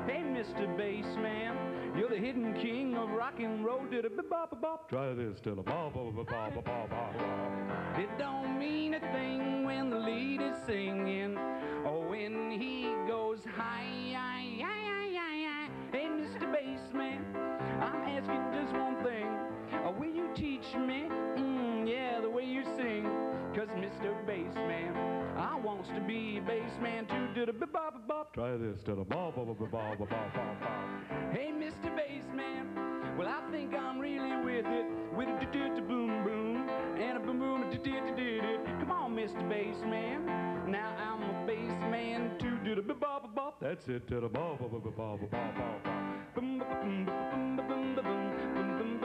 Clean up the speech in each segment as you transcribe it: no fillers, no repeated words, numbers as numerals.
Hey, Mr. Bassman, you're the hidden king of rock and roll. Did a bop bop. Try this till a bop bop bop bop bop bop. It don't mean a thing when the lead is singing, or when he goes high. Hey, Mr. Bassman, I'm asking just one thing. Will you teach me? Yeah, the way you sing. 'Cause Mr. Bassman, I wants to be a bassman too. Did a bop bop bop. Try this till a bop bop bop bop bop bop. Hey, Mr. Bassman, well I think I'm really with it. With a boom boom and a boom boom. Come on, Mr. Bassman. Now I'm a bassman too. Did a bop bop bop. That's it. Till a bop bop bop bop bop bop. Boom boom boom boom boom boom boom boom.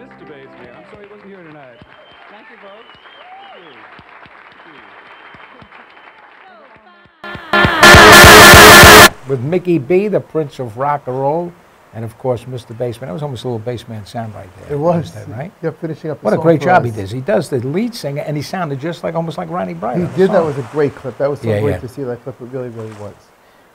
Mr. Bassman, I'm sorry he wasn't here tonight. Thank you, folks. Thank you. With Mickey B, the Prince of Rock and Roll, and of course Mr. Bassman. That was almost a little Bassman sound right there. It was, right? Yeah, finishing up. What a great job he doid. He does the lead singer, and he sounded just like almost like Ronnie Bryan. He did. That was a great clip. That was so great to see that clip. It really, really was.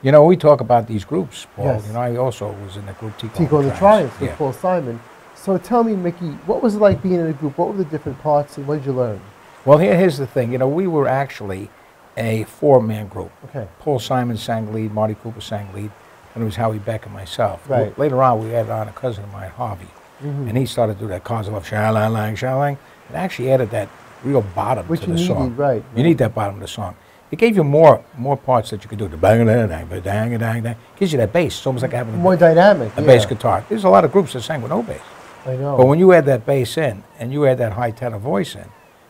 You know, we talk about these groups, Paul. Yes. You know, I also was in the group Tico and the Triumphs with Paul Simon. So tell me, Mickey, what was it like being in a group? What were the different parts, and what did you learn? Well, here's the thing. You know, we were actually a four-man group. Okay. Paul Simon sang lead, Marty Cooper sang lead, and it was Howie Beck and myself. Right. Later on, we added on a cousin of mine, Harvey, and he started to do that Cars of Love, Sha-lang, Sha-lang, and actually added that real bottom to the song. Right. You need that bottom of the song. It gave you more parts that you could do. The bang dang dang dang dang dang. Gives you that bass. It's almost like having more dynamic. A bass guitar. There's a lot of groups that sang with no bass. I know. But when you add that bass in, and you add that high tenor voice in,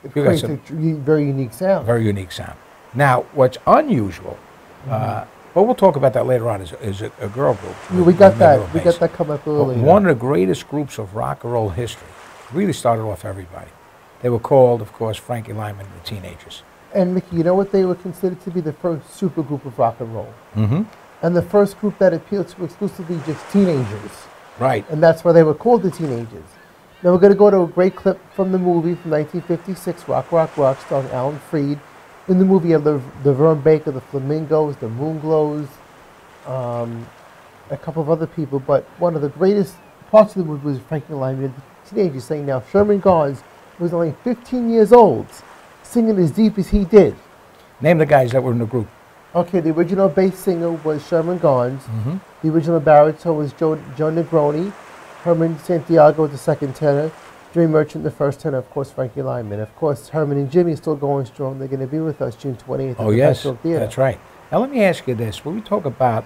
it creates a very unique sound. Very unique sound. Now, what's unusual, but we'll talk about that later on, is a girl group. Yeah, we got that. We got that coming up early. One of the greatest groups of rock and roll history. Really started off everybody. They were called, of course, Frankie Lyman and the Teenagers. And Mickey, you know what they were considered to be? The first super group of rock and roll. Mm-hmm. And the first group that appealed to exclusively just teenagers. Right. And that's why they were called the Teenagers. Now we're going to go to a great clip from the movie from 1956, Rock, Rock, Rock, starring Alan Freed. In the movie, you have the Vern Baker, the Flamingos, the Moonglows, a couple of other people. But one of the greatest parts of the movie was Frankie Lyman, the Teenagers, saying, now Sherman Gons was only 15 years old, singing as deep as he did. Name the guys that were in the group. Okay, the original bass singer was Sherman Gons. The original baritone was Joe Negroni. Herman Santiago, the second tenor. Jimmy Merchant, the first tenor. Of course, Frankie Lyman. Of course, Herman and Jimmy still going strong. They're going to be with us June 28th at the Metro Theater. That's right. Now, let me ask you this. When we talk about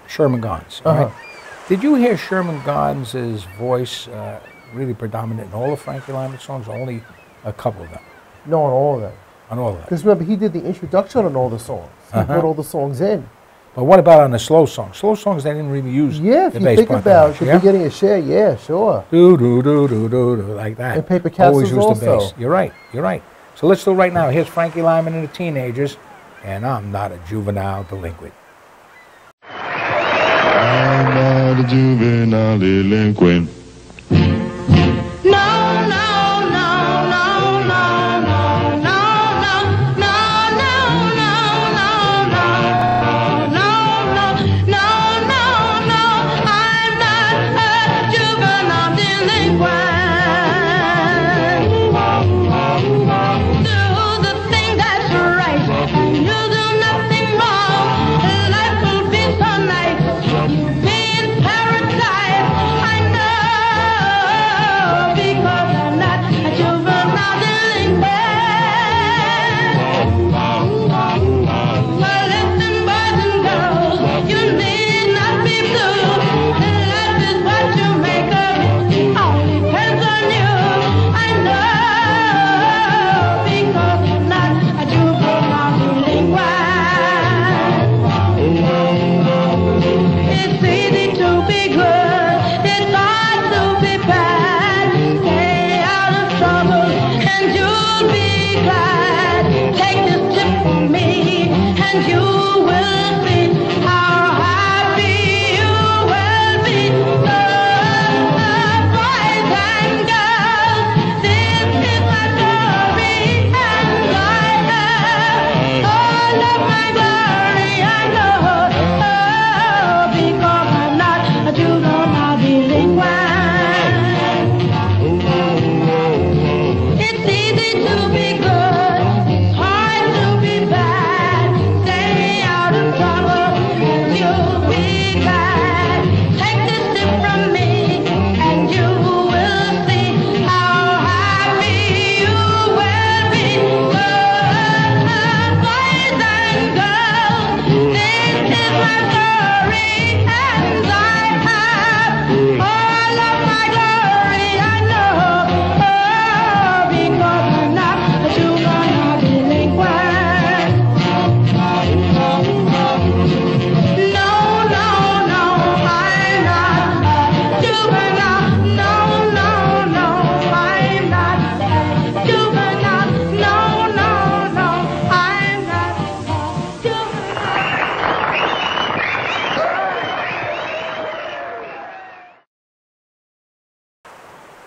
Sherman Gons, right? Did you hear Sherman Gons' voice really predominant in all of Frankie Lyman's songs, or only a couple of them? No, on all of them. On all of them. Because remember, he did the introduction on all the songs. He put all the songs in. But what about on the slow songs? Slow songs, they didn't really use the bass part. Yeah, if you think about the beginning of Cher, yeah, sure. Do-do-do-do-do-do, like that. And Paper Castles always used the also. bass. You're right, you're right. So let's do it right now. Here's Frankie Lyman and the Teenagers, and I'm not a juvenile delinquent. I'm not a juvenile delinquent.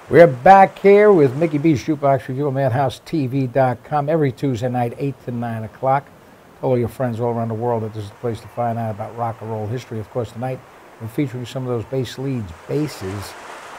We're back here with Mickey B's Jukebox Review, MadhouseTV.com, every Tuesday night, 8 to 9 o'clock. Tell all your friends all around the world that this is the place to find out about rock and roll history. Of course, tonight we're featuring some of those bass leads, basses,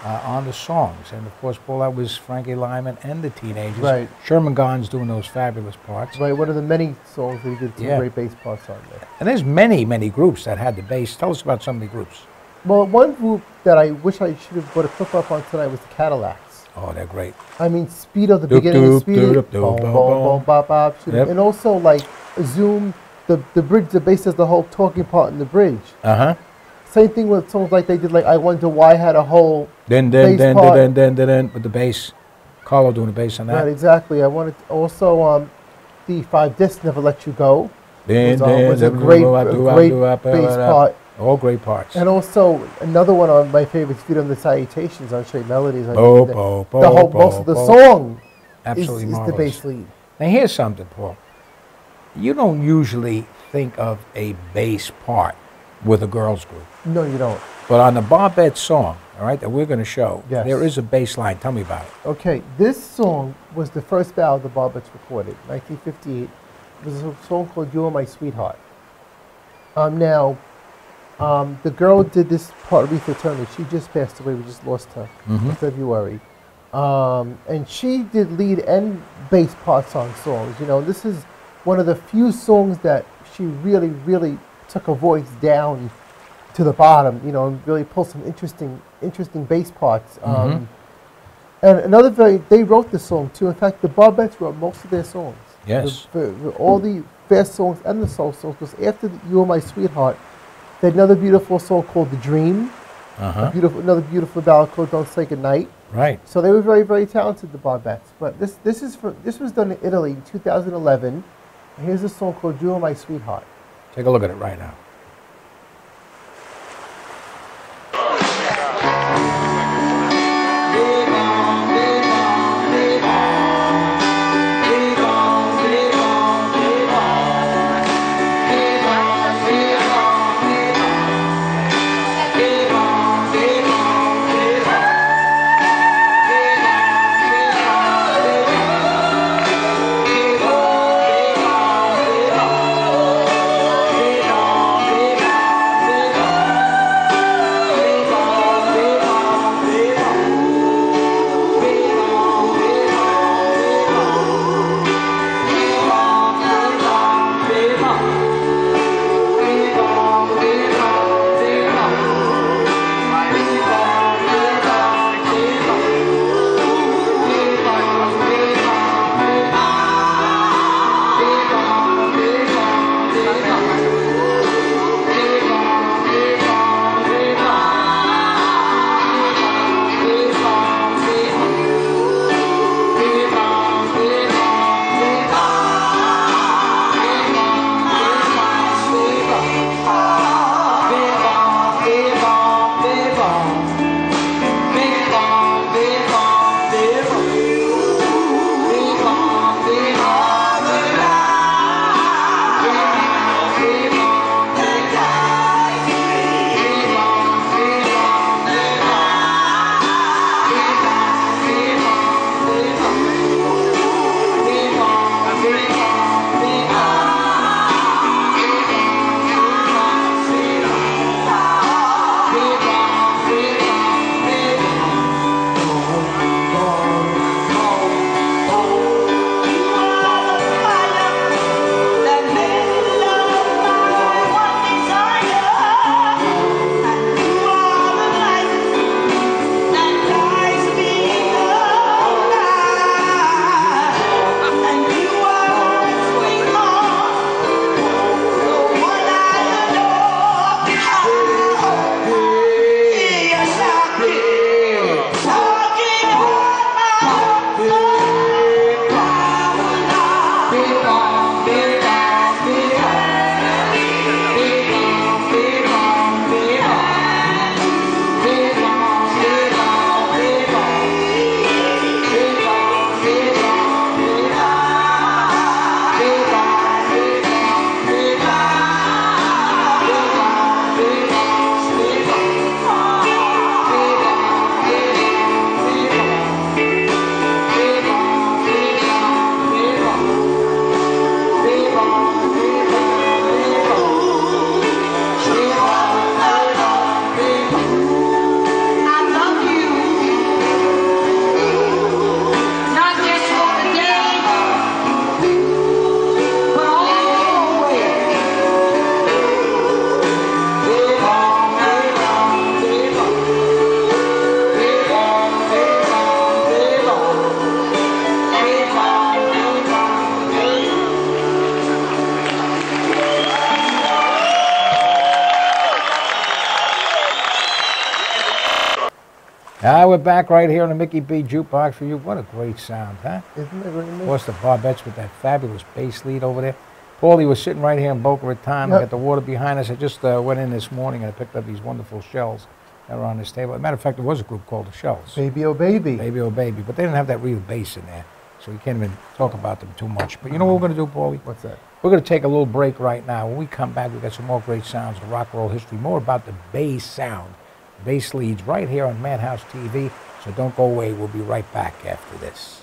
on the songs. And, of course, Paul, that was Frankie Lyman and the Teenagers. Right. Sherman Gons doing those fabulous parts. Right, one of the many songs that he did some great bass parts on there. And there's many, many groups that had the bass. Tell us about some of the groups. Well, one group that I wish I should have put a clip up on tonight was the Cadillacs. Oh, they're great. I mean, Speedo, the Doop, beginning of doop, Speedo, doop, doop, boom, boom, boom, boom. boom, bop, bop, shoot. Yep. And also like Zoom, the bridge, the bass does the whole talking part in the bridge. Uh-huh. Same thing with songs like they did, like I Wonder Why had a whole Then, bass then, part. then, with the bass. Carlo doing the bass on that. Right, exactly. I wanted also the 5 disc Never Let You Go was a great bass part. All great parts. And also another one on my favorites, Feet on the Salutations on Straight Melodies. I Bo, mean, bo, the whole bo, most of the bo. song Absolutely is the marvelous. bass lead. Now here's something, Paul. You don't usually think of a bass part with a girls group. No, you don't. But on the Barbette song, all right, that we're going to show, Yes. there is a bass line. Tell me about it. Okay, this song was the first ballad the Barbettes recorded, 1958. It was a song called You Are My Sweetheart. The girl did this part, Aretha Turner. She just passed away. We just lost her in February. And she did lead and bass parts on songs. You know, this is one of the few songs that she really, really took her voice down to the bottom, you know, and really pulled some interesting bass parts. And another they wrote this song too. In fact, the Barbettes wrote most of their songs. Yes. All the fast songs and the soul songs. Because after You Are My Sweetheart, they had another beautiful song called The Dream. Another beautiful ballad called Don't Say Goodnight. Right. So they were very, very talented, the Barbettes. But this was done in Italy in 2011. And here's a song called You Are My Sweetheart. Take a look at it right now. We're back right here on the Mickey B Jukebox Review. What a great sound, huh? Isn't it great? Of course, the Barbettes with that fabulous bass lead over there. Paulie was sitting right here in Boca Raton. We got the water behind us. I just went in this morning and I picked up these wonderful shells that are on this table. As a matter of fact, there was a group called the Shells. Baby oh baby. Baby oh baby. But they didn't have that real bass in there, so we can't even talk about them too much. But you know what we're going to do, Paulie? What's that? We're going to take a little break right now. When we come back, we've got some more great sounds of rock and roll history, more about the bass sound, bass leads right here on Madhouse TV. So don't go away. We'll be right back after this.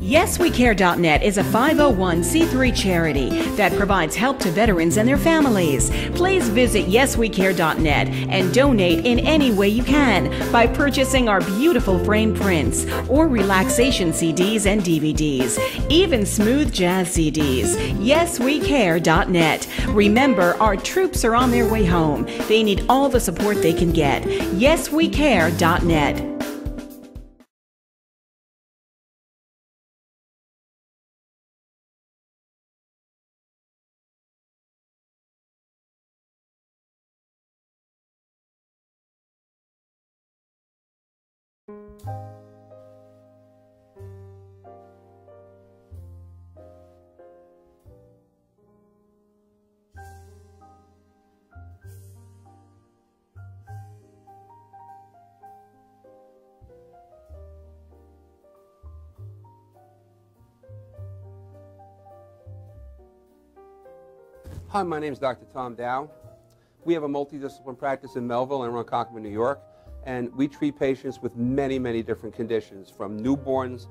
YesWeCare.net is a 501c3 charity that provides help to veterans and their families. Please visit YesWeCare.net and donate in any way you can by purchasing our beautiful framed prints or relaxation CDs and DVDs, even smooth jazz CDs. YesWeCare.net. Remember, our troops are on their way home. They need all the support they can get. YesWeCare.net. Hi, my name is Dr. Tom Dow. We have a multidisciplinary practice in Melville and Ronkonkoma, New York, and we treat patients with many, many different conditions, from newborns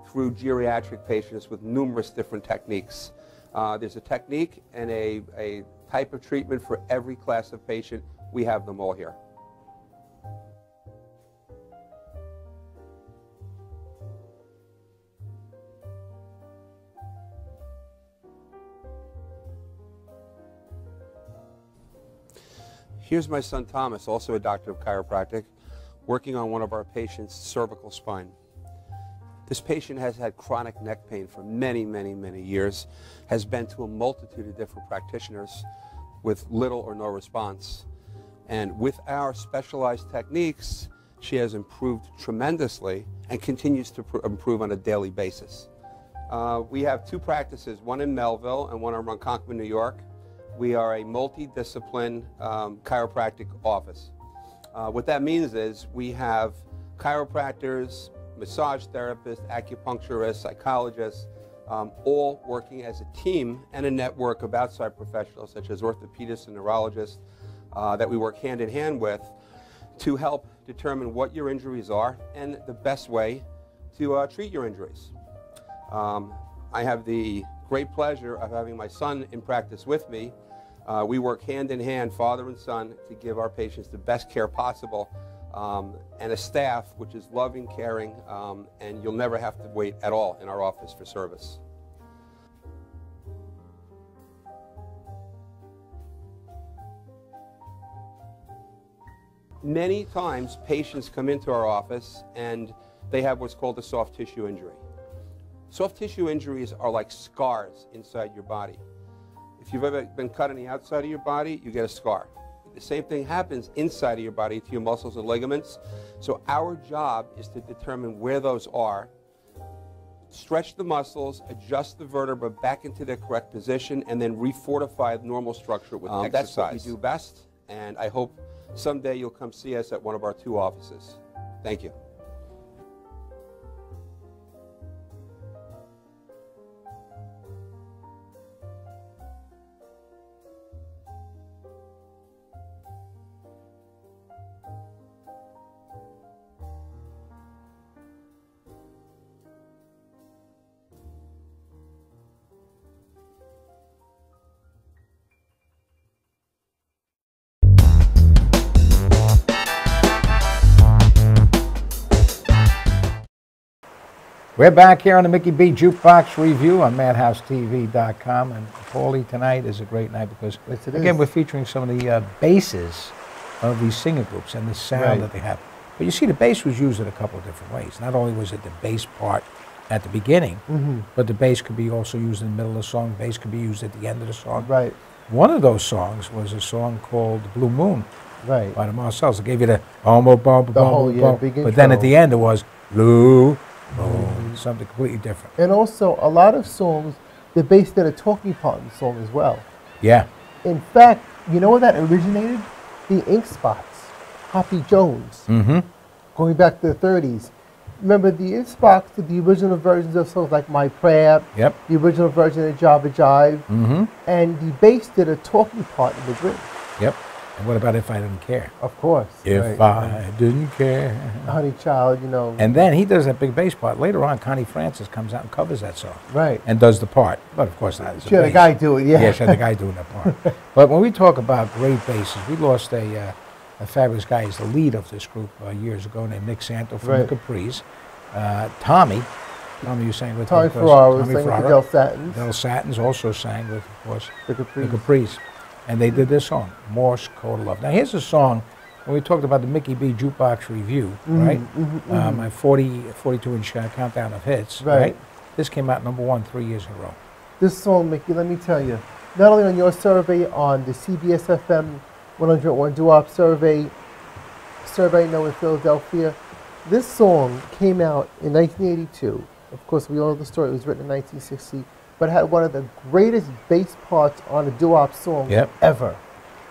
through geriatric patients with numerous different techniques. There's a technique and a type of treatment for every class of patient. We have them all here. Here's my son Thomas, also a doctor of chiropractic, working on one of our patients' cervical spine. This patient has had chronic neck pain for many, many, many years, has been to a multitude of different practitioners with little or no response. And with our specialized techniques, she has improved tremendously and continues to improve on a daily basis. We have two practices, one in Melville and one in Ronkonkoma, New York. We are a multidiscipline chiropractic office. What that means is we have chiropractors, massage therapists, acupuncturists, psychologists, all working as a team and a network of outside professionals such as orthopedists and neurologists that we work hand in hand with to help determine what your injuries are and the best way to treat your injuries. I have the great pleasure of having my son in practice with me. We work hand in hand, father and son, to give our patients the best care possible, and a staff which is loving, caring, and you'll never have to wait at all in our office for service. Many times patients come into our office and they have what's called a soft tissue injury. Soft tissue injuries are like scars inside your body. If you've ever been cut on the outside of your body, you get a scar. The same thing happens inside of your body to your muscles and ligaments. So our job is to determine where those are, stretch the muscles, adjust the vertebra back into their correct position, and then refortify the normal structure with exercise. That's what we do best, and I hope someday you'll come see us at one of our two offices. Thank you. We're back here on the Mickey B Jukebox Review on MadhouseTV.com, and Paulie, tonight is a great night because, again, we're featuring some of the basses of these singer groups and the sound that they have. But you see, the bass was used in a couple of different ways. Not only was it the bass part at the beginning, Mm-hmm. but the bass could be also used in the middle of the song. Bass could be used at the end of the song. Right. One of those songs was a song called Blue Moon Right. by the Marcells. It gave you the bum, bum, bum, The bum, whole, bum, yeah, bum. big But then at intro. the end it was Blue Moon, something completely different. And also, a lot of songs, the bass did a talking part in the song as well. Yeah. In fact, you know where that originated? The Ink Spots, Hoppy Jones, Mm-hmm. going back to the 30s. Remember, the Ink Spots did the original versions of songs like My Prayer, Yep. the original version of Jabba Jive, Mm-hmm. and the bass did a talking part in the bridge. Yep. And what about If I Didn't Care? Of course. If right. I didn't care. Honey Child, you know. And then he does that big bass part. Later on, Connie Francis comes out and covers that song right. and does the part. But of course not as a She had a bass. guy do it, yeah. Yeah, she had the guy doing that part. But when we talk about great basses, we lost a fabulous guy. He's the lead of this group years ago, named Nick Santo from Right. the Capris. Tommy you sang with, Tommy of course, Ferraro Tommy sang with the Ferraro. Del Satins, Del Satins also sang with, of course, the the Capris. Capris. And they did this song, Morse Code of Love. Now here's a song, when we talked about the Mickey B Jukebox Review, right? My 42-inch countdown of hits, Right. right? This came out #1 3 years in a row. This song, Mickey, let me tell you, not only on your survey, on the CBS FM 101 Doo-Wop survey no in Philadelphia, this song came out in 1982. Of course, we all know the story. It was written in 1960, but it had one of the greatest bass parts on a doo-wop song Yep. ever.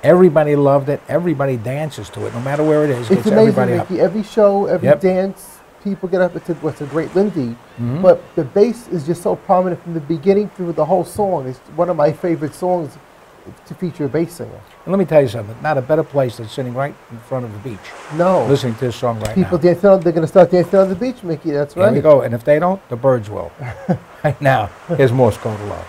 Everybody loved it. Everybody dances to it, no matter where it is. It's Gets amazing, everybody up. Mickey. Every show, every Yep. dance, people get up. It's a great Lindy. Mhm. But the bass is just so prominent from the beginning through the whole song. It's one of my favorite songs to feature a bass singer. And let me tell you something. Not a better place than sitting right in front of the beach, No. listening to this song right People now. dancing on, they're going to start dancing on the beach, Mickey. That's There right. we go. And if they don't, the birds will. Right now, here's Morse Code of Love.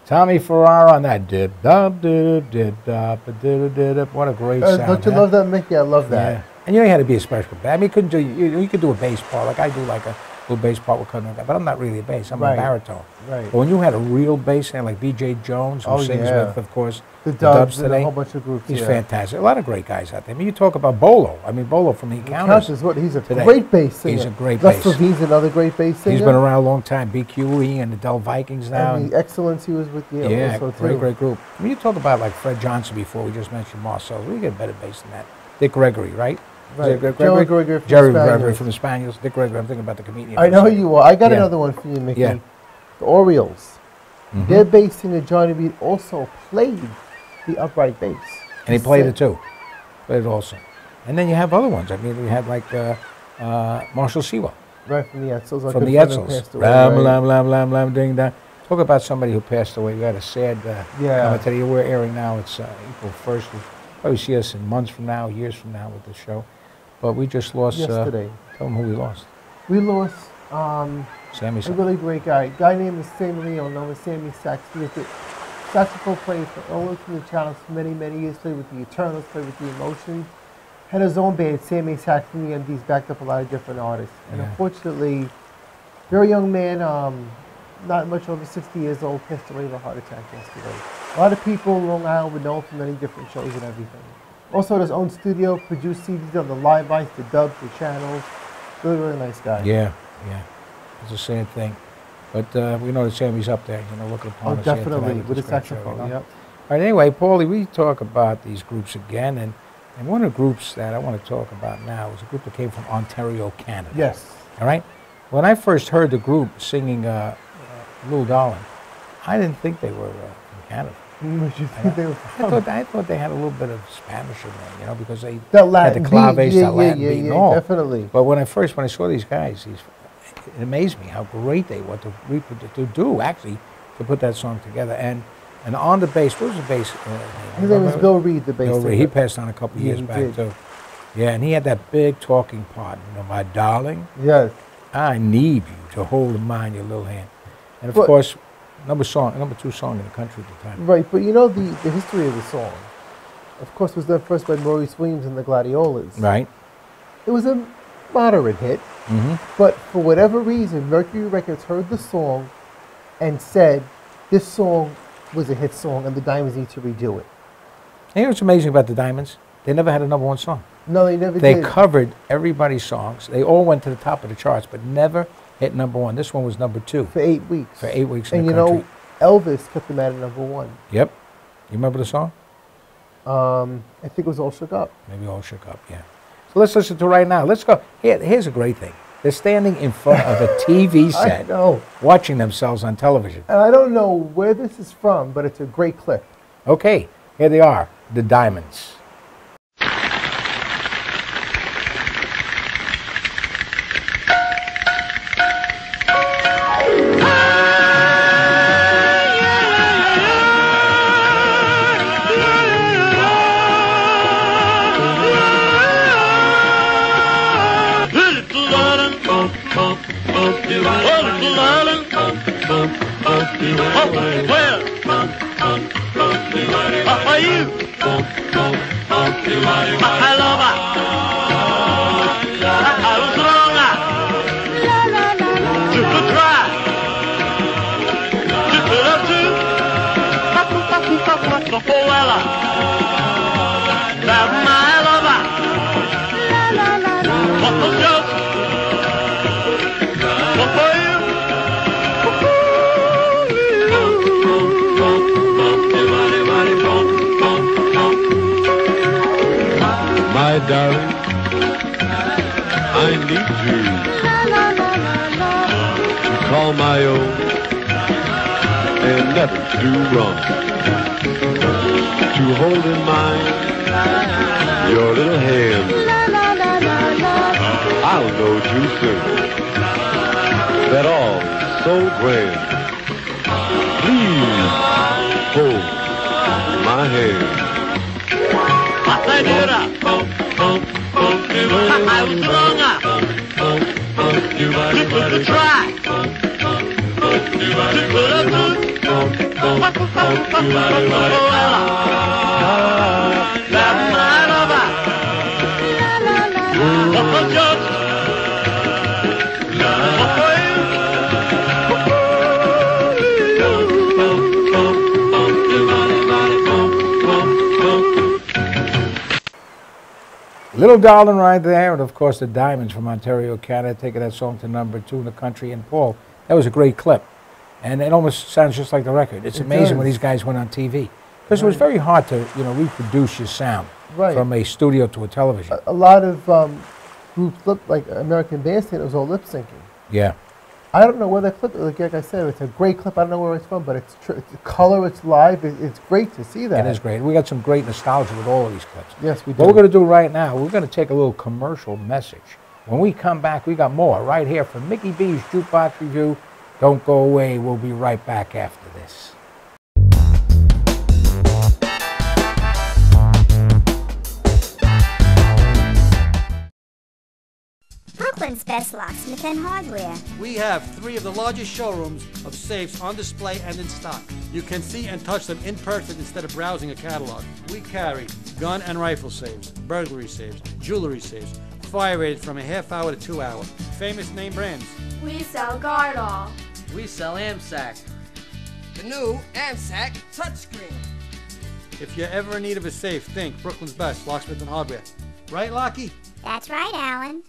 Tommy Ferraro on that dip dub dip dip dub dip dip. What a great sound! Don't you huh? love that, Mickey? I love that. Yeah. And you know, you had to be a special band. I mean, you couldn't do you could do a bass part like I do, like a little bass part would come in. But I'm not really a bass. I'm a Right. baritone. Right. But when you had a real bass hand like B.J. Jones, who Oh, sings yeah. with, of course, The Dubs and today, a whole bunch of groups. he's yeah. fantastic. A lot of great guys out there. I mean, you talk about Bolo. I mean, Bolo from the Encounters. Countess, what? He's a today. great bass singer. He's a great Les bass. Levine's another great bass singer. He's been around a long time. BQE and the Dell Vikings now. And the Excellence he was with, Yeah, also great, too. great group. I mean, you talk about like Fred Johnson before. We just mentioned Marcel. We get better bass than that. Dick Gregory, right? Right. Is it Jerry Gregory from Jerry the Gregory Spaniels. from the Spaniels. Dick Gregory. I'm thinking about the comedian. I know you are. I got Yeah. another one for you, Mickey. Yeah. The Orioles. Mhm. Their bass singer Johnny Reed also played the upright bass. And he played it too. Played it also. And then you have other ones. I mean, we had like Marshall Sewell Right from the Edsels. Our from good the friend who Edsels. passed away, Lam, right? lam, lam, lam, lam, ding, dong. Talk about somebody who passed away. We had a sad Yeah. commentary. We're airing now. It's April 1st. We'll probably see us in months from now, years from now with the show. But we just lost. Yesterday. Tell them who we lost. We lost Sammy. a really great guy. Guy named Sammy Leon, known as Sammy Sax. He was the saxophone player for all from the Channels for many, many years. Played with the Eternals, played with the Emotions. Had his own band, Sammy Sax and the MDs, backed up a lot of different artists. And Yeah. unfortunately, very young man, not much over 60 years old, passed away of a heart attack yesterday. A lot of people in Long Island would know him from many different shows and everything. Also, had his own studio, produced CDs on the live bites, the dubs, the channels. Really, really nice guy. Yeah, yeah. It's a sad thing. But we know that Sammy's up there, you know, looking upon Oh, us here definitely, tonight with this the great show, saxophone, you know? yep. All right, anyway, Paulie, we talk about these groups again, and one of the groups that I want to talk about now is a group that came from Ontario, Canada. Yes. All right? When I first heard the group singing Lou Darling, I didn't think they were from Canada. What you think they were from? I thought they had a little bit of Spanish in there, you know, because they That Latin had the claves, beat, that Latin beat and all. definitely. But when I saw these guys, it amazed me how great they were to do, actually, to put that song together. And on the bass, what was the bass? His name was Bill Reed, the bass Bill singer. Reed. He passed on a couple Yeah, years he back, did. too. Yeah, and he had that big talking part, you know, my darling, Yes. I need you to hold in mind your little hand. And of But- course, number 2 song in the country at the time. Right, but you know the history of the song, of course, was done first by Maurice Williams and the Gladiolas. Right? It was a moderate hit, Mm-hmm. but for whatever reason, Mercury Records heard the song and said, this song was a hit song and the Diamonds need to redo it. And you know what's amazing about the Diamonds? They never had a number 1 song. No, they never They did. covered everybody's songs. They all went to the top of the charts, but never hit number 1. This one was number 2 For 8 weeks. for 8 weeks in And the you country. know, Elvis kept them at number 1. Yep. You remember the song? I think it was All Shook Up. Maybe All Shook Up, yeah. So let's listen to it right now. Let's go. Here's a great thing. They're standing in front of a TV I set, know. watching themselves on television. And I don't know where this is from, but it's a great clip. Okay, here they are, the Diamonds. My darling, I need you to call my own and never do wrong. To hold in mind your little hand, I'll know too soon that all so grand. Please hold my hand. I was wrong. To try. To Little Darling right there, and of course the Diamonds from Ontario, Canada, taking that song to #2 in the country. And Paul, that was a great clip. And it almost sounds just like the record. It's amazing when these guys went on TV. Because it was very hard to, reproduce your sound from a studio to a television. A lot of groups, like American Bandstand, it was all lip syncing. Yeah. I don't know where that clip, like I said, it's a great clip. I don't know where it's from, but it's color, it's live. It's great to see that. It is great. We got some great nostalgia with all of these clips. Yes, we do. What we're going to do right now, we're going to take a little commercial message. When we come back, we got more right here from Mickey B's Jukebox Review. Don't go away. We'll be right back after this. Brooklyn's best locksmith and hardware. We have 3 of the largest showrooms of safes on display and in stock. You can see and touch them in person instead of browsing a catalog. We carry gun and rifle safes, burglary safes, jewelry safes, fire rated from a half hour to 2 hour. Famous name brands. We sell Gardol. We sell AMSAC. The new AMSAC touchscreen. If you're ever in need of a safe, think Brooklyn's best locksmith and hardware. Right, Lockie? That's right, Alan.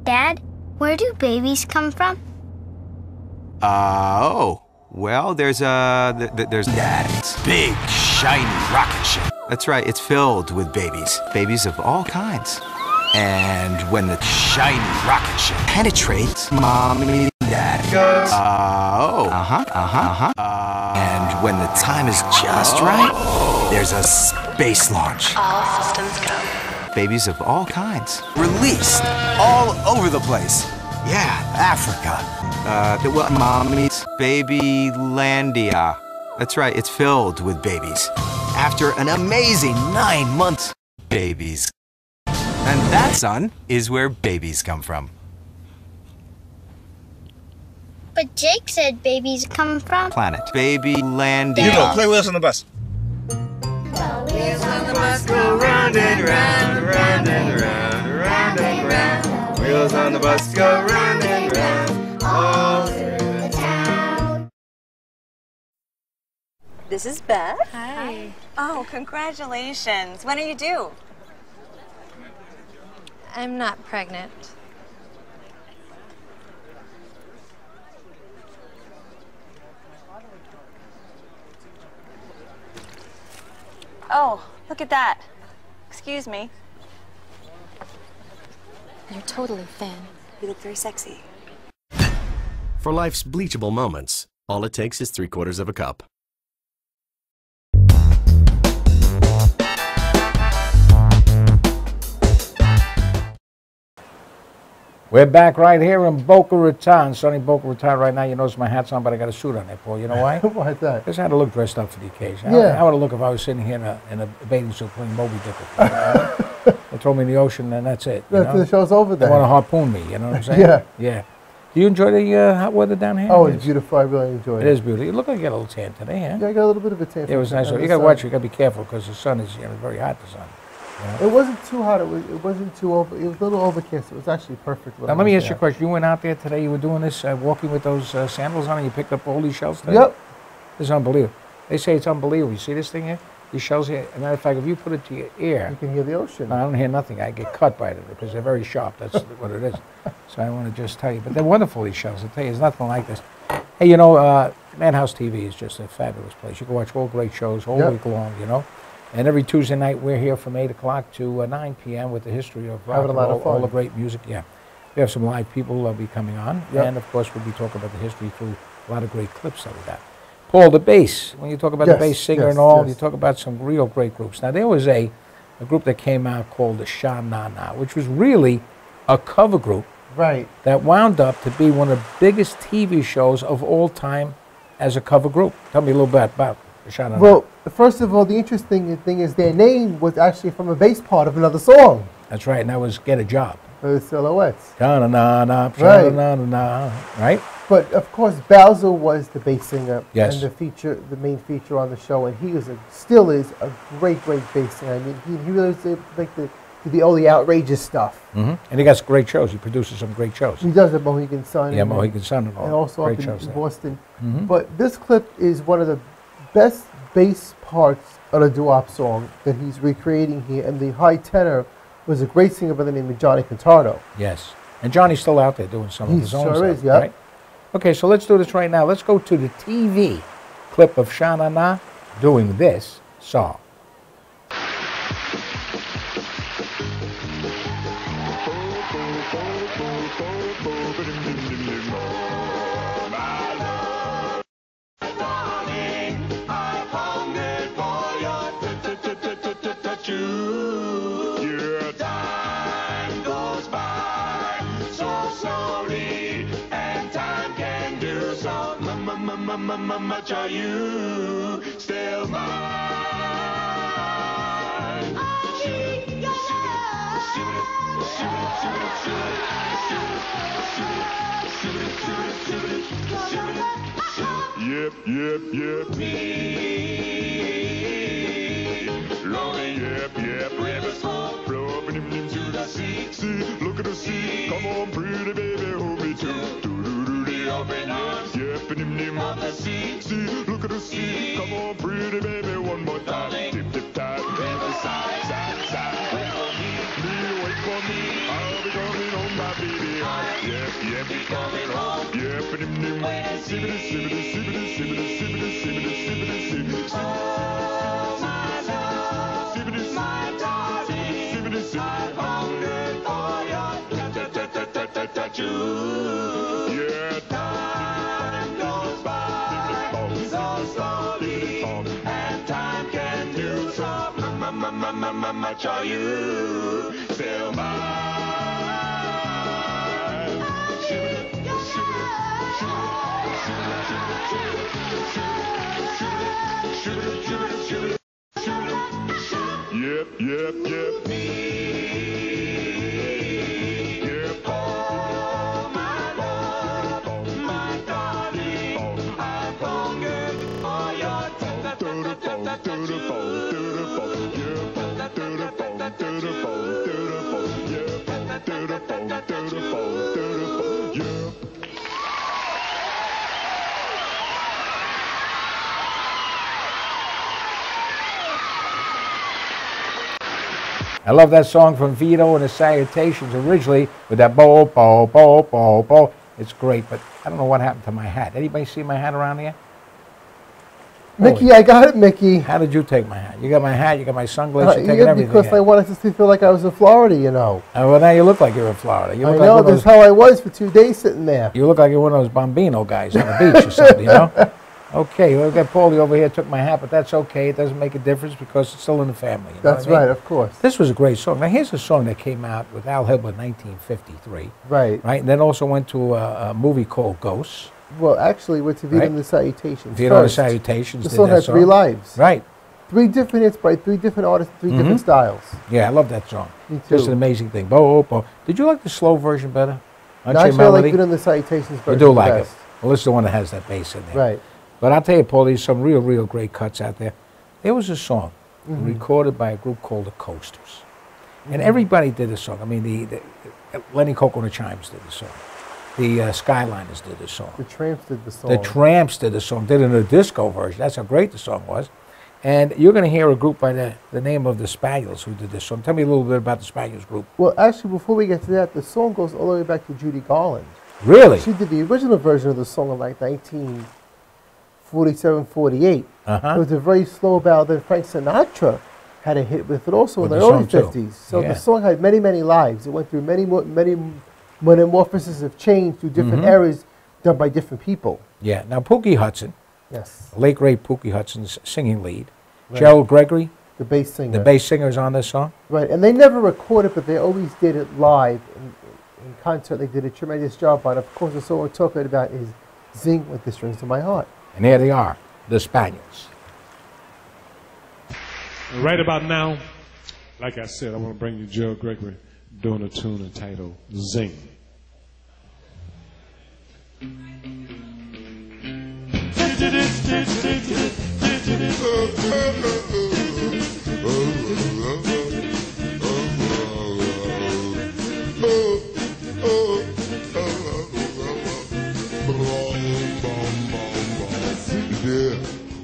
Dad, where do babies come from? Well, there's Dad's big, shiny rocket ship. That's right, it's filled with babies. Babies of all kinds. And when the shiny rocket ship penetrates, Mommy and Dad goes, and when the time is just right, there's a space launch. All systems go. Babies of all kinds. Released all over the place. Yeah, Africa. Mommy's Babylandia. That's right, it's filled with babies. After an amazing 9 months, babies. And that, son, is where babies come from. But Jake said babies come from Planet Babylandia. You go, play with us on the bus. Wheels on the bus go round and round, round and round, round and round. Wheels on the bus go round and round, all through the town. This is Beth. Hi. Oh, congratulations. When are you due? I'm not pregnant. Oh, look at that. Excuse me. You're totally thin. You look very sexy. For life's bleachable moments, all it takes is 3/4 of a cup. We're back right here in Boca Raton, sunny Boca Raton right now. You notice my hat's on, but I got a suit on there, Paul. You know why? Why is that? Because I had to look dressed up for the occasion. Yeah. How would it look if I was sitting here in a bathing suit playing Moby Dick? They throw me in the ocean, and that's it. The show's over They there. want to harpoon me, you know what I'm saying? Yeah. Yeah. Do you enjoy the hot weather down here? Oh, it's beautiful. I really enjoy it. It is beautiful. You look like you got a little tan today, huh? Yeah, I got a little bit of a tan. It was nice. You got to watch. You got to be careful because the sun is very hot. The sun. You know? It wasn't too hot. It wasn't too over. It was a little overcast. It was actually perfect. Now let me ask you a question. You went out there today. You were doing this, walking with those sandals on, and you picked up all these shells today. Yep. This is unbelievable. They say it's unbelievable. You see this thing here? These shells here. As a matter of fact, if you put it to your ear, you can hear the ocean. No, I don't hear nothing. I get cut by them because they're very sharp. That's what it is. So I want to just tell you. But they're wonderful, these shells. I tell you, there's nothing like this. Hey, Madhouse TV is just a fabulous place. You can watch all great shows all Yep. week long, you know. And every Tuesday night, we're here from 8 o'clock to 9 p.m. with the history of rock Having a and lot roll, of fun. all the great music. Yeah. We have some live people will be coming on. Yep. And, of course, we'll be talking about the history through a lot of great clips that we got. Paul, the bass. When you talk about the Yes, bass singer yes, and all, yes. you talk about some real great groups. Now, there was a group that came out called the Sha Na Na, which was really a cover group Right. that wound up to be one of the biggest TV shows of all time as a cover group. Tell me a little bit about the Sha Na Na. Well, first of all, the interesting thing is their name was actually from a bass part of another song. That's right, and that was Get a Job. The Silhouettes. Sha Na Na Na, Right. Sha Na Na Na, right? But of course, Bowser was the bass singer Yes. and the main feature on the show, and he was still is a great bass singer. I mean, he really was able to make all the outrageous stuff. Mm-hmm. And he got some great shows. He produces some great shows. He does at Mohegan Sun. Yeah, and Mohegan Sun and all. And also Great up shows in there. Boston. Mhm. But this clip is one of the best bass parts of a doo-wop song that he's recreating here, and the high tenor was a great singer by the name of Johnny Contardo. Yes. And Johnny's still out there doing some of He his own sure stuff. is, yeah. Right? Okay, so let's do this right now. Let's go to the TV clip of Sha Na Na doing this song. Much are you still mine? Yep. Me. Lonely, yep. Rivers flow up to the sea. See, look at the sea. Come on, pretty baby, hold me too. The open arms. Yep, of the sea. See, look at the sea. Come on, pretty baby, one more time. Tip, tap. Riverside, side. Wait for me. Wait for me. I'll be coming home, my baby. Yep, be coming home. Yep, wait and see. Oh, my love, my darling, I'm hungry for your touch. Yeah, time goes by so slowly, and time can do so much. Are you still mine? Yep. Me. Yep. Oh, my love, my darling, I'm hungry for your I love that song from Vito and the Salutations originally with that bo, bo, bo, bo, bo. It's great, but I don't know what happened to my hat. Anybody see my hat around here? Mickey, I got it, Mickey. How did you take my hat? You got my hat, you got my sunglasses, you're taking everything. Because I wanted to feel like I was in Florida, you know. Well, now you look like you're in Florida. You I look know, like that's how I was for 2 days sitting there. You look like you're one of those Bombino guys on the beach or something, you know? Okay, well, we've got Paulie over here, took my hat, but that's okay. It doesn't make a difference because it's still in the family. You know That's what I mean? right, of course. This was a great song. Now, here's a song that came out with Al Hibbert in 1953. Right. Right, and then also went to a movie called Ghosts. Well, actually, with Vito Right. and the Salutations. Vito and the first. Salutations The did song that had song. 3 lives. Right. 3 different hits by 3 different artists, 3 different styles. Yeah, I love that song. Me Just too. an amazing thing. Bo, bo. Did you like the slow version better? No, actually, I like Vito and the Salutations version You do like best. it. Well, this is the one that has that bass in there. Right. But I'll tell you, Paul, there's some real great cuts out there. There was a song recorded by a group called the Coasters. And everybody did this song. I mean, the Lenny Coco and the Chimes did the song. The Skyliners did the song. The Tramps did the song. The Tramps did the song. Did it in a disco version. That's how great the song was. And you're going to hear a group by the name of the Spaniels who did this song. Tell me a little bit about the Spaniels group. Well, actually, before we get to that, the song goes all the way back to Judy Garland. Really? She did the original version of the song in like 19 47, 48. Uh-huh. It was a very slow ballad that Frank Sinatra had a hit with it also With in the the early song, too. 50s. So Yeah. the song had many, many lives. It went through many metamorphoses of change through different eras done by different people. Yeah. Now, Pookie Hudson, Yes. the late great Pookie Hudson's singing lead. Right. Gerald Gregory, The bass singer. the bass singer, is on this song. Right, and they never recorded, but they always did it live in concert. They did a tremendous job on it. Of course, the song we're talking about is Zing with the Strings to My Heart. And here they are, the Spaniels. And right about now, like I said, I want to bring you Gerald Gregory doing a tune entitled Zing.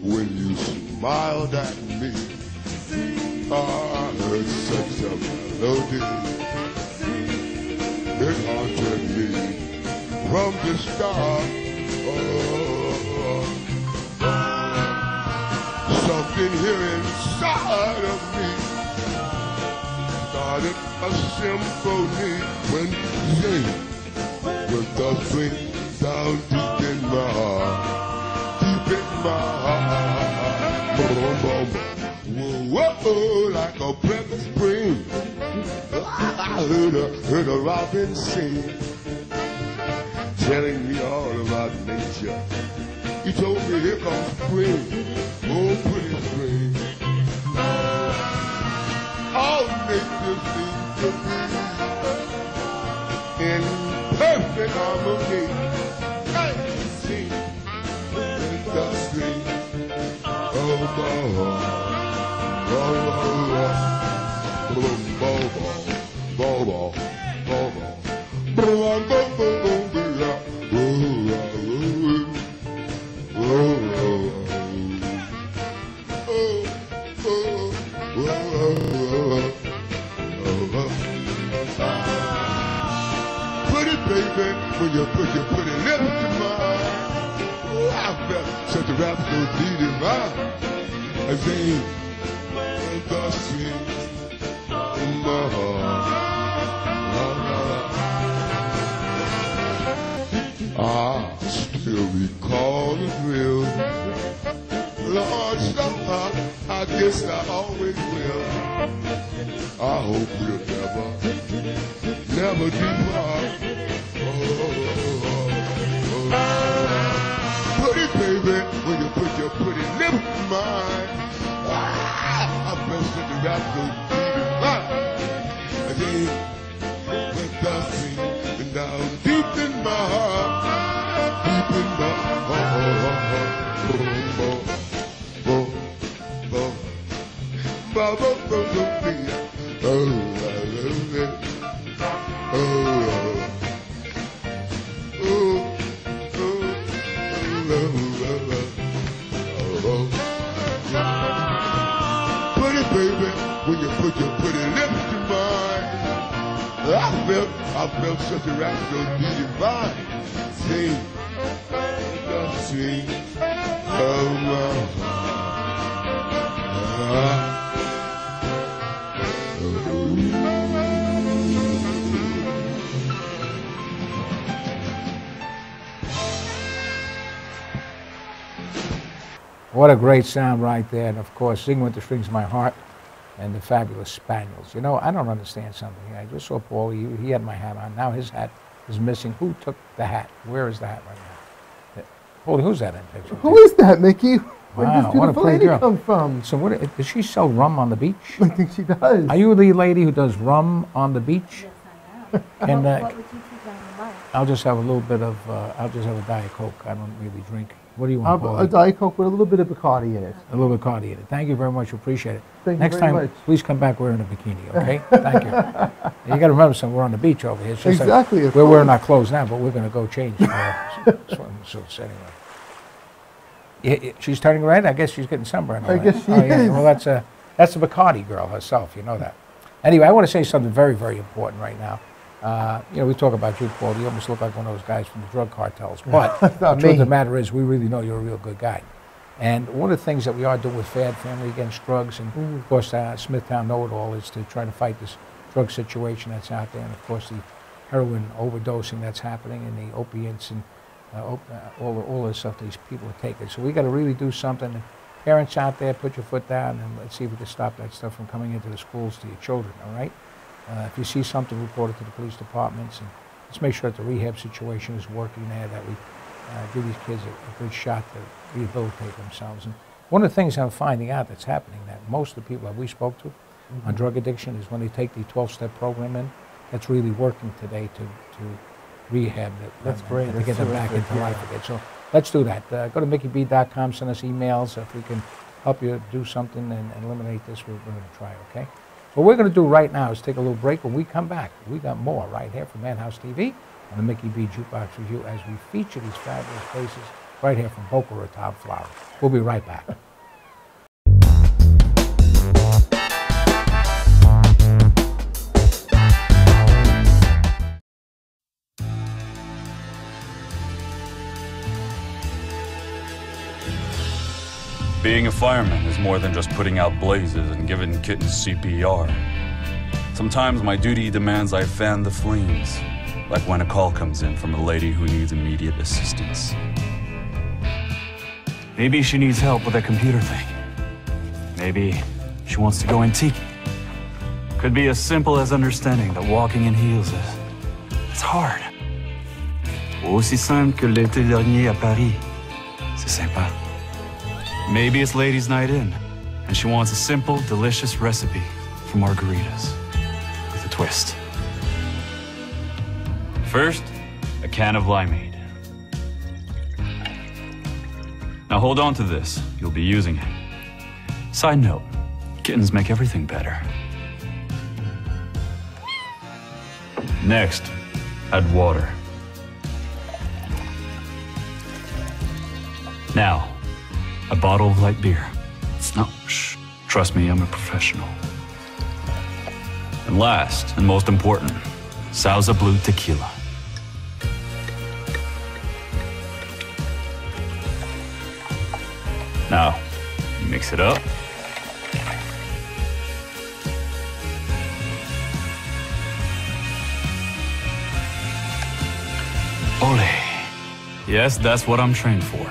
When you smiled at me, I heard such a melody. It haunted me from the start. Something here inside of me started a symphony when Zing with the swing down deep in my heart. Deep in my heart. Boom, boom, boom. Whoa, whoa, like a pleasant spring. I heard a robin sing, telling me all about nature. He told me here comes spring, oh pretty spring. All nature seems to be in perfect harmony. I sing the string of my heart. Pretty baby, when you put your pretty lips to mine, I felt such a rhapsody divine. I sing the string in my heart. I still recall the thrill. Lord, somehow, I guess I always will. I hope we'll never depart. Pretty baby, when you put your pretty lips to mine, I felt such a rhapsody divine. I think with the sea and down deep in my heart, deep in my heart. Pretty baby, when you put your pretty lips to mine, I felt such a rhapsody divine. Sing the sing of my heart. What a great sound right there. And of course, Sing with the Strings of My Heart and the Fabulous Spaniels. You know, I don't understand something. I just saw Paul, he had my hat on. Now his hat is missing. Who took the hat? Where is the hat right now? Paulie, who's that in the picture? Who is that, Mickey? Where did Wow, this what a beautiful pretty lady girl. come from? So does she sell rum on the beach? I think she does. Are you the lady who does rum on the beach? Yes, I am. And What would you choose on your life? I'll just have a little bit of, I'll just have a Diet Coke. I don't really drink. What do you want, A Paulie? Diet Coke with a little bit of Bacardi in it. A little Bacardi in it. Thank you very much. Appreciate it. Thank you Next very time, much. please come back wearing a bikini, okay? Thank you. You got to remember something. We're on the beach over here. It's just Exactly, Like, of we're wearing course. our clothes now, but we're going to go change swimsuits anyway. She's turning red. I guess she's getting sunburned. I guess she Yeah. is. Well, that's the Bacardi girl herself. You know that. Anyway, I want to say something very, very important right now. You know, we talk about you, Paul. You almost look like one of those guys from the drug cartels. But the Not truth of me. the matter is, we really know you're a real good guy. And one of the things that we are doing with FAD, Family Against Drugs, and of course Smithtown Know-It-All, is to try to fight this drug situation that's out there, and of course the heroin overdosing that's happening, and the opiates, and all the stuff these people are taking. So we got to really do something. Parents out there, put your foot down, and let's see if we can stop that stuff from coming into the schools to your children, all right? If you see something, report it to the police departments, and let's make sure that the rehab situation is working there, that we give these kids a good shot to rehabilitate themselves. And one of the things I'm finding out that's happening, that most of the people that we spoke to on drug addiction, is when they take the 12-step program in, that's really working today to rehab them. That's great. And to get them back into life again. So let's do that. Go to MickeyB.com, send us emails. If we can help you do something and eliminate this, we're going to try, okay? What we're going to do right now is take a little break. When we come back, we got more right here from Madhouse TV on the Mickey B Jukebox Review as we feature these fabulous faces right here from Boca Raton, Florida. We'll be right back. Being a fireman is more than just putting out blazes and giving kittens CPR. Sometimes my duty demands I fan the flames, like when a call comes in from a lady who needs immediate assistance. Maybe she needs help with a computer thing. Maybe she wants to go antique. Could be as simple as understanding that walking in heels it's hard. Ou aussi simple que l'été dernier à Paris. C'est sympa. Maybe it's ladies' night in, and she wants a simple, delicious recipe for margaritas with a twist. First, a can of limeade. Now hold on to this, you'll be using it. Side note, kittens make everything better. Next, add water. Now, a bottle of light beer. No, shh. Trust me, I'm a professional. And last, and most important, Sauza Blue tequila. Now, mix it up. Ole. Yes, that's what I'm trained for.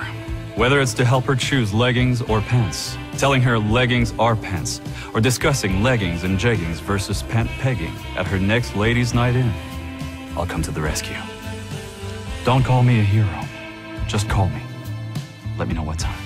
Whether it's to help her choose leggings or pants, telling her leggings are pants, or discussing leggings and jeggings versus pant pegging at her next ladies' night in, I'll come to the rescue. Don't call me a hero. Just call me. Let me know what time.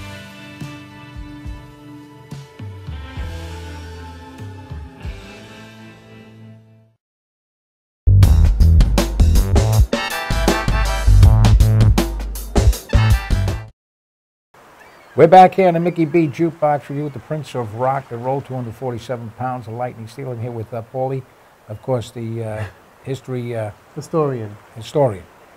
We're back here on the Mickey B Jukebox Review with the Prince of Rock, the roll 247 pounds of lightning steel. And here with Paulie, of course, the historian.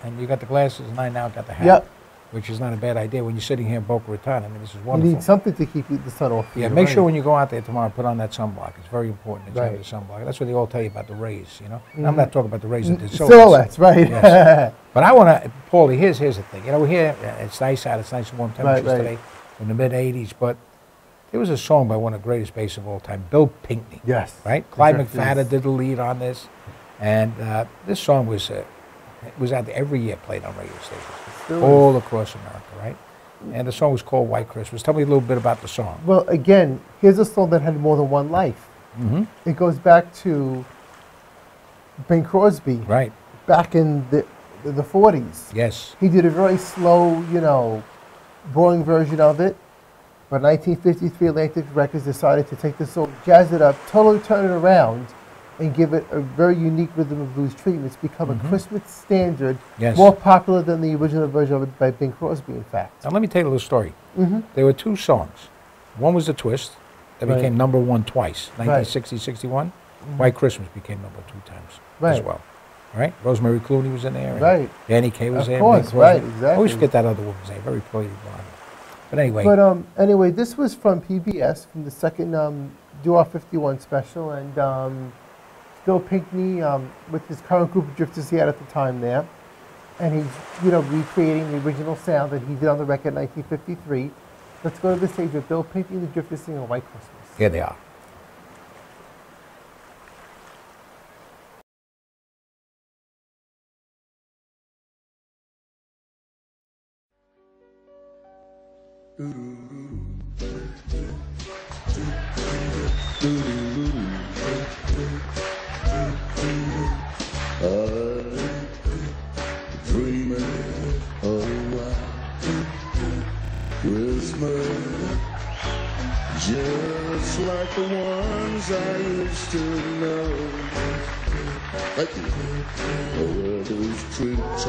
And you got the glasses, and I now got the hat. Yep. Which is not a bad idea when you're sitting here in Boca Raton. I mean, this is wonderful. You need something to keep the sun off. Yeah, make sure when you go out there tomorrow, put on that sunblock. It's very important that you have the sunblock. That's what they all tell you about the rays, you know. And I'm not talking about the rays of the silhouettes, right? Yes. But I want to, Paulie, here's the thing. You know, we're here, it's nice out, it's nice and warm temperatures today from the mid-'80s, but there was a song by one of the greatest bassists of all time, Bill Pinkney. Yes. Right? Clyde McPhatter did the lead on this, and this song was out there every year, played on radio stations all across America, right? And the song was called White Christmas. Tell me a little bit about the song. Well, again, here's a song that had more than one life. Mm-hmm. It goes back to Bing Crosby. Right. Back in the 40s. Yes. He did a very slow, you know, boring version of it. But 1953, Atlantic Records decided to take the song, jazz it up, totally turn it around, and give it a very unique rhythm and blues treatment. It's become a Christmas standard, more popular than the original version of it by Bing Crosby, in fact. Now, let me tell you a little story. There were two songs. One was The Twist, that became #1 twice, 1960, 61. White Christmas became #2 times as well. Right? Rosemary Clooney was in there. Right. Danny Kaye was there. Of course, right, exactly. I always forget that other woman's name, very pretty blonde. But anyway. But anyway, this was from PBS, from the second Doo-Wop 51 special, and Bill Pinkney, with his current group of drifters he had at the time there, and he's, you know, recreating the original sound that he did on the record in 1953. Let's go to the stage with Bill Pinky and the Drifters singing White Christmas. Here they are. Dreaming of a Christmas, just like the ones I used to know. Thank you. Where those treetops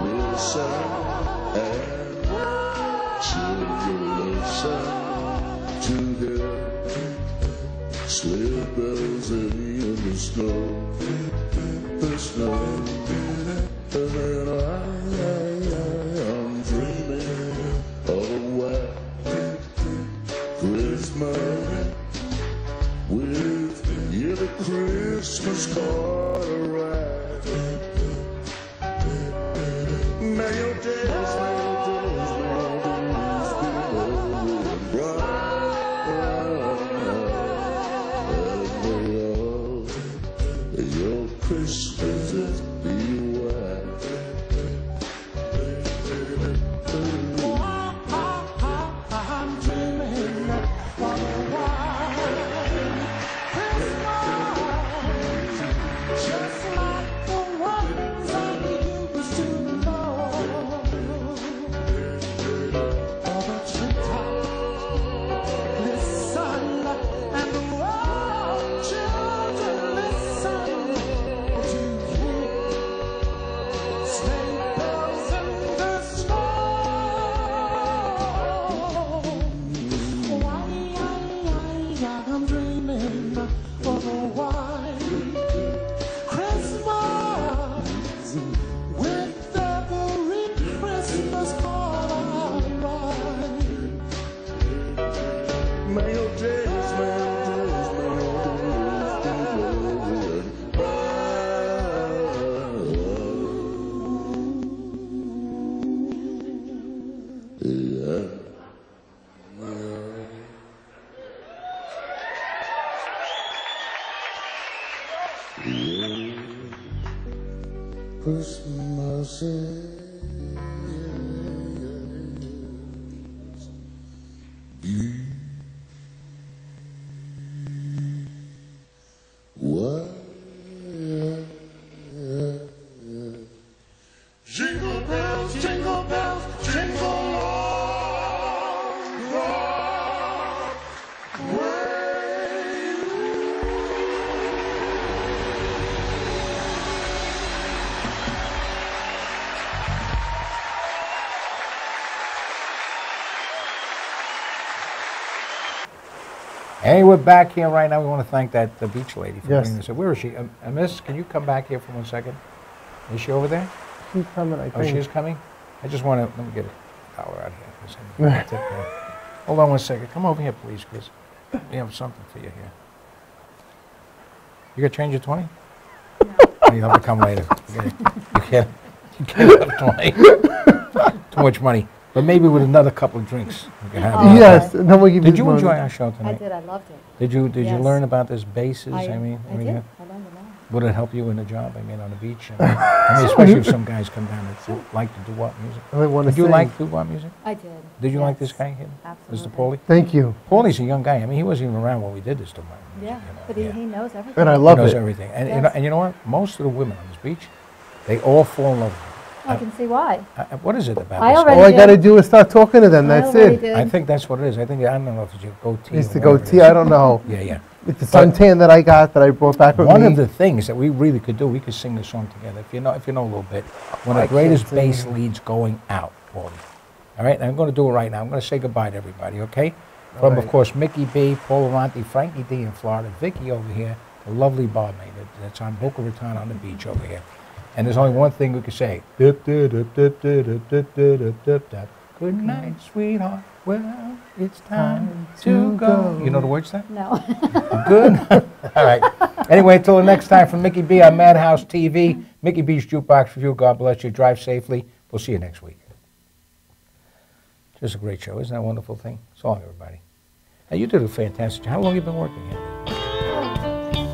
listen and children listen to their sleigh bells in the snow. The snow, and then I'm dreaming of a white Christmas with the Christmas card arrive. May your days, be bright, and may your Christmases be white. I'm dreaming of a white Christmas, just like the ones I used to know. All the treetops listen, and the world children listen to hear sleigh bells in the snow. I'm dreaming of a white Christmas with every Christmas card I write. May your days, be bright. Christmas is what? Jingle bells, jingle bells, jingle all the way. Hey, we're back here right now. We want to thank the beach lady for Yes. bringing this up. Where is she? Miss, can you come back here for 1 second? Is she over there? She's coming, I think. Oh, she's coming? I just want to, let me get a dollar out here. Hold on 1 second. Come over here, please, because we have something for you here. You got change of 20? No. Oh, you have to come later. You can't have 20. Too much money. But maybe with another couple of drinks. You can have Yes. And then we'll give Did you more. enjoy our show tonight? I did. I loved it. Did you Yes. learn about this bases? I did. I mean, learned a lot. would it help you in the job? I mean, on the beach. I mean, especially if some guys come down and like to do what music. I want to Did you sing. like do what music? I did. Did you like this guy here, Absolutely. Mr. Paulie? Thank you. Paulie's a young guy. I mean, he wasn't even around when we did this to him. Yeah, but he knows everything. And I love he knows it. everything. And, Yes. you know what? Most of the women on this beach, they all fall in love with him. I can see why. What is it about I this? already All I did. got to do is start talking to them. I That's already it. did. I think that's what it is. I think, I don't know if it's your goatee. It's the or whatever it goatee. is. I don't know. Yeah, yeah. It's the suntan that I got that I brought back with One me. of the things that we really could do, we could sing this song together. If you know a little bit, one of I the greatest can't bass sing. leads going out, Paulie. All right, and I'm going to do it right now. I'm going to say goodbye to everybody, okay? From, of right. course, Mickey B, Paul Aranti, Frankie D in Florida, Vicky over here, the lovely barmaid that's on Boca Raton on the beach over here. And there's only one thing we can say. Dip, dip, dip, dip, dip, dip, dip, dip, dip, dip. Good night, sweetheart. Well, it's time to go. You know the words to that? No. Good. All right. Anyway, until the next time, from Mickey B on Madhouse TV, Mickey B's Jukebox Review. God bless you. Drive safely. We'll see you next week. Just a great show. Isn't that a wonderful thing? So long, everybody. Now, you did a fantastic job. How long have you been working here?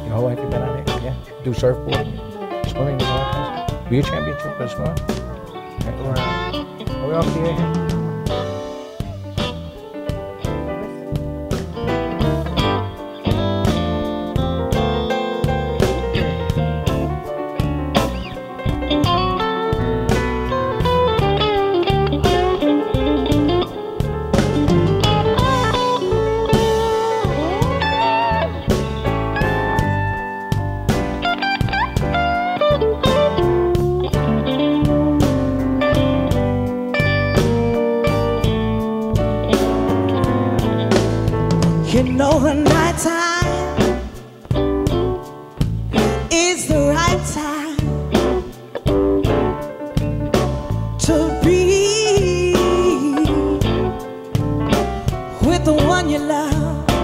Your whole life you've been out here? Yeah? Do surfboarding, swimming, and all that kind of stuff? Were you a championship for swimming? Okay. Are we off the air here? You know the night time is the right time to be with the one you love.